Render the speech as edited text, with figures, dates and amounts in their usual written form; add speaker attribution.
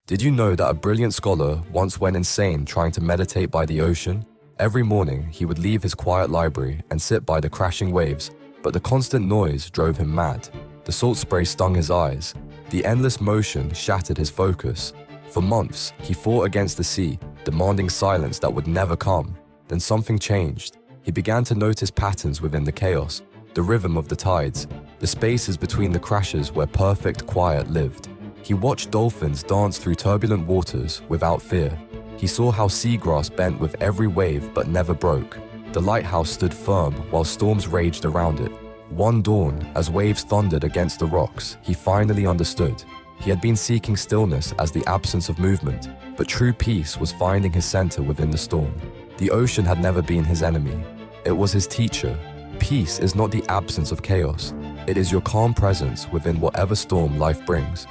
Speaker 1: Did you know that a brilliant scholar once went insane trying to meditate by the ocean? Every morning, he would leave his quiet library and sit by the crashing waves, but the constant noise drove him mad. The salt spray stung his eyes. The endless motion shattered his focus. For months, he fought against the sea, demanding silence that would never come. Then something changed. He began to notice patterns within the chaos, the rhythm of the tides, the spaces between the crashes where perfect quiet lived. He watched dolphins dance through turbulent waters without fear. He saw how seagrass bent with every wave but never broke. The lighthouse stood firm while storms raged around it. One dawn, as waves thundered against the rocks, he finally understood. He had been seeking stillness as the absence of movement, but true peace was finding his center within the storm. The ocean had never been his enemy. It was his teacher. Peace is not the absence of chaos. It is your calm presence within whatever storm life brings.